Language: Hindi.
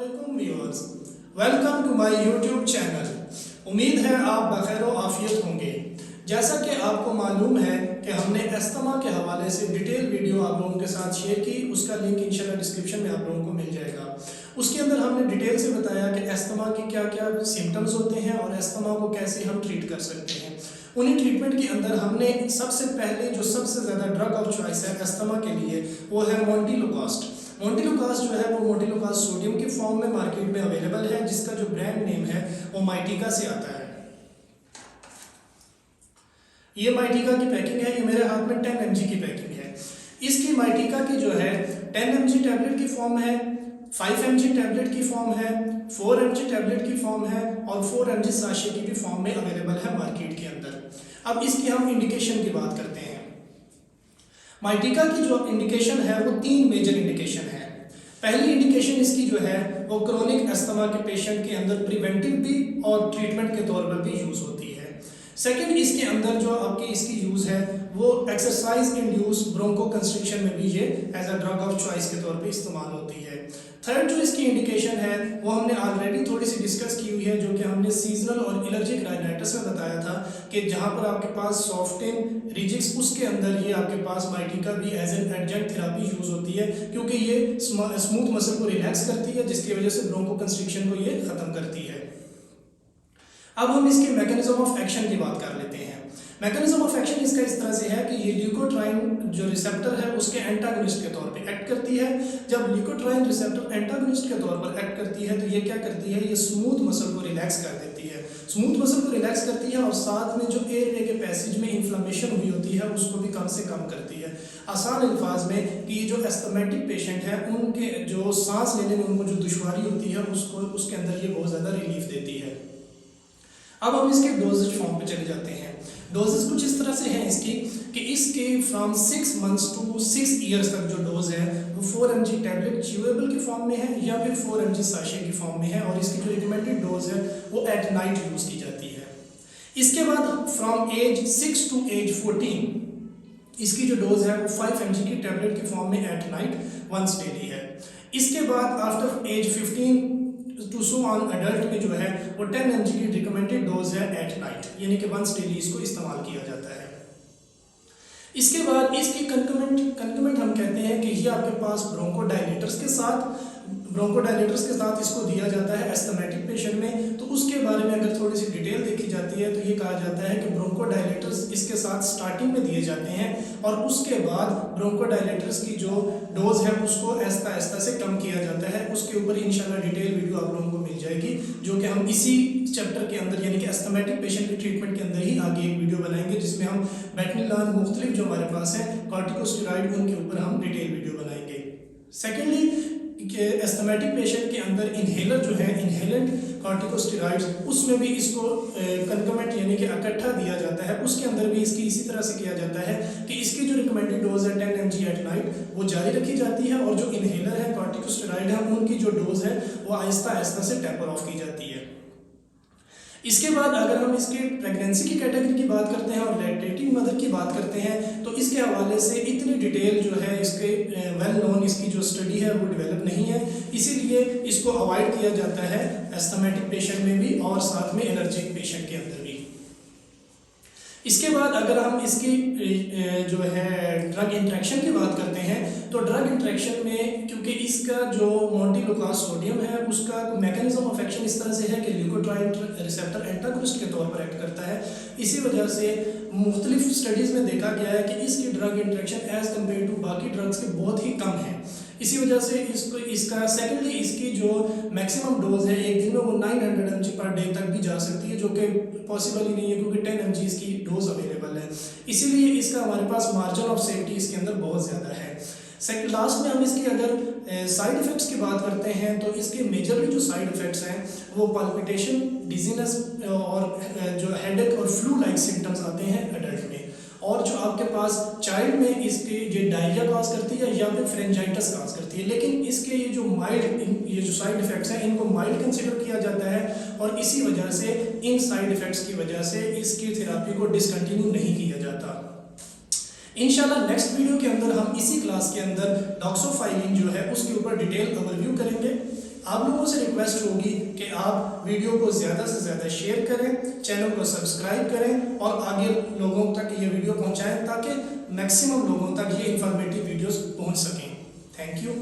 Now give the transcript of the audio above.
अस्सलामुअलैकुम viewers, welcome to my YouTube channel. उम्मीद है आप बखैर व आफियत होंगे। जैसा कि आपको मालूम है कि हमने अस्थमा के हवाले से डिटेल वीडियो आप लोगों के साथ शेयर की, उसका लिंक इंशाल्लाह डिस्क्रिप्शन में आप लोगों को मिल जाएगा। उसके अंदर हमने डिटेल से बताया कि अस्थमा के क्या क्या सिम्टम्स होते हैं और अस्थमा को कैसे हम ट्रीट कर सकते हैं। उन्हीं ट्रीटमेंट के अंदर हमने सबसे पहले जो सबसे ज़्यादा ड्रग ऑफ चॉइस है अस्थमा के लिए वो है मोंटिलोकास्ट। मोंटिलोकास्ट जो है वो मोंटिलोकास्ट सोडियम के फॉर्म में मार्केट में अवेलेबल है, जिसका जो ब्रांड नेम है वो माइटिका से आता है। ये माइटिका की पैकिंग है, ये मेरे हाथ में 10 mg की पैकिंग है। इसकी माइटिका की जो है 10 mg टैबलेट की फॉर्म है, 5 mg टैबलेट की फॉर्म है, 4 mg टैबलेट की फॉर्म है और 4 mg साशे की भी फॉर्म में अवेलेबल है मार्केट के अंदर। अब इसकी हम इंडिकेशन की बात करते हैं। माइटिका की जो इंडिकेशन है वो 3 मेजर इंडिकेशन है। पहली इंडिकेशन इसकी जो है वो क्रोनिक अस्थमा के पेशेंट के अंदर प्रिवेंटिव भी और ट्रीटमेंट के तौर पर भी यूज़ होती है। सेकंड, इसके अंदर जो आपकी इसकी यूज़ है वो एक्सरसाइज इंड्यूस ब्रोंको कंस्ट्रिक्शन में भी ये as a drug of choice के तौर पे इस्तेमाल होती है। थर्ड जो इसकी इंडिकेशन है वो हमने ऑलरेडी थोड़ी सी डिस्कस की हुई है, जो कि हमने सीजनल और एलर्जिक राइनाइटिस में बताया था कि जहाँ पर आपके पास सॉफ्टिन रिजिक्स उसके अंदर ये आपके पास माइटिका भी as an adjunct therapy use होती है, क्योंकि ये स्मूथ मसल को रिलैक्स करती है, जिसकी वजह से ब्रोंको कंस्ट्रिक्शन को ये ख़त्म करती है। अब हम इसके मैकेनिज्म ऑफ एक्शन की बात कर लेते हैं। मैकेनिज्म ऑफ एक्शन इसका इस तरह से है कि ये ल्यूकोट्राइन जो रिसेप्टर है उसके एंटागोनिस्ट के तौर पे एक्ट करती है। जब ल्यूकोट्राइन रिसेप्टर एंटागोनिस्ट के तौर पर एक्ट करती है तो ये क्या करती है, ये स्मूथ मसल को रिलैक्स कर देती है। स्मूथ मसल को रिलैक्स करती है और साथ में जो एयरवे के पैसेज में इन्फ्लेमेशन हुई होती है उसको भी कम से कम करती है। आसान अल्फाज में कि जो एस्थमेटिक पेशेंट है उनके जो सांस लेने में उनको जो दुश्वारी होती है उसको उसके अंदर ये बहुत ज़्यादा रिलीफ देती है। अब हम इसके डोजेज फॉर्म पे चले जाते हैं। डोजेज कुछ इस तरह से हैं इसकी कि इसके फ्रॉम 6 months to 6 years तक जो डोज है वो 4 mg टैबलेट च्यूएबल की फॉर्म में है या फिर 4 mg साशे की फॉर्म में है, और इसकी जो रिकमेंडेड डोज है वो एट नाइट यूज़ की जाती है। इसके बाद फ्रॉम एज 6 to age 14 इसकी जो डोज है वो 5 mg की टैबलेट की फॉर्म में एट नाइट वंस डेली है। इसके बाद after age 15 to so on adult में जो है वो 10 mg की रिकमेंडेड डोज है एट नाइट, यानी कि वंस डेली इसको इस्तेमाल किया जाता है। इसके बाद इसकी कंकमेंट हम कहते हैं कि ये आपके पास ब्रोंकोडायलेटर्स के साथ इसको दिया जाता है एस्थमेटिक पेशेंट में। तो उसके बारे में अगर थोड़ी सी डिटेल देखी जाती है तो ये कहा जाता है कि ब्रोंकोडायलेटर्स इसके साथ स्टार्टिंग में दिए जाते हैं और उसके बाद ब्रोंकोडायलेटर्स की जो डोज है उसको आहिस्ता आहिस्ता से कम किया जाता है। उसके ऊपर इंशाल्लाह डिटेल वीडियो आप लोगों को मिल जाएगी, जो कि हम इसी चैप्टर के अंदर यानी कि एस्थमेटिक पेशेंट के ट्रीटमेंट के अंदर ही आगे एक वीडियो बनाएंगे, जिसमें हम बेटनिलान मुख्तलिफ जो हमारे पास है कॉर्टिकोस्टेरॉइड उनके ऊपर हम डिटेल वीडियो बनाएंगे। सेकेंडली कि एस्थमेटिक पेशेंट के अंदर इन्हेलर जो है इन्हेलेंट कॉर्टिकोस्टेरॉइड्स उसमें भी इसको कंकमेंट यानी कि इकट्ठा दिया जाता है। उसके अंदर भी इसकी इसी तरह से किया जाता है कि इसकी जो रिकमेंडेड डोज है 10 mg एट नाइट वो जारी रखी जाती है, और जो इन्हेलर है कॉर्टिकोस्टेरॉइड है उनकी जो डोज है वो आहिस्ता आहिस्ता से टेपर ऑफ की जाती है। इसके बाद अगर हम इसके प्रेगनेंसी की कैटेगरी की बात करते हैं और लैक्टेटिंग मदर की बात करते हैं तो इसके हवाले से इतनी डिटेल जो है इसके वेल नोन इसकी जो स्टडी है वो डेवलप नहीं है, इसीलिए इसको अवॉइड किया जाता है एस्थमेटिक पेशेंट में भी और साथ में एलर्जिक पेशेंट के अंदर भी। इसके बाद अगर हम इसकी जो है ड्रग इंट्रैक्शन की बात करते हैं तो ड्रग इंट्रैक्शन में क्योंकि इसका जो मोंटिलोकास्ट सोडियम है उसका मैकेनिज्म ऑफ एक्शन इस तरह से है कि ल्यूकोट्राइन रिसेप्टर एंटागोनिस्ट के तौर पर एक्ट करता है, इसी वजह से मुख्तलिफ स्टडीज़ में देखा गया है कि इसकी drug interaction as compare to बाकी ड्रग्स के बहुत ही कम है। इसी वजह से इसका सेकेंडली इसकी जो मैक्सिमम डोज है एक दिन में वो 900 mg पर डे तक भी जा सकती है, जो कि पॉसिबल ही नहीं है क्योंकि 10 mg इसकी डोज अवेलेबल है। इसीलिए इसका हमारे पास मार्जिन ऑफ सेफ्टी इसके अंदर बहुत ज़्यादा है। लास्ट में हम इसकी अगर साइड इफ़ेक्ट्स की बात करते हैं तो इसके मेजरली जो साइड इफ़ेक्ट्स हैं वो पाल्पिटेशन, डिजीनेस और जो हेडेक और फ्लू लाइक सिम्टम्स आते हैं एडल्ट में, और जो आपके पास चाइल्ड में इसके ये डायरिया कॉज करती है या फिर फ्रेंजाइटिस कॉज करती है। लेकिन इसके ये जो साइड इफ़ेक्ट्स हैं इनको माइल्ड कंसिडर किया जाता है, और इसी वजह से इन साइड इफ़ेक्ट्स की वजह से इसकी थेरापी को डिसकंटिन्यू नहीं किया जाता। इंशाल्लाह नेक्स्ट वीडियो के अंदर हम इसी क्लास के अंदर डॉक्सोफाइलिन जो है उसके ऊपर डिटेल ओवरव्यू करेंगे। आप लोगों से रिक्वेस्ट होगी कि आप वीडियो को ज़्यादा से ज़्यादा शेयर करें, चैनल को सब्सक्राइब करें और आगे लोगों तक ये वीडियो पहुंचाएं ताकि मैक्सिमम लोगों तक ये इंफॉर्मेटिव वीडियोस पहुंच सकें। Thank you.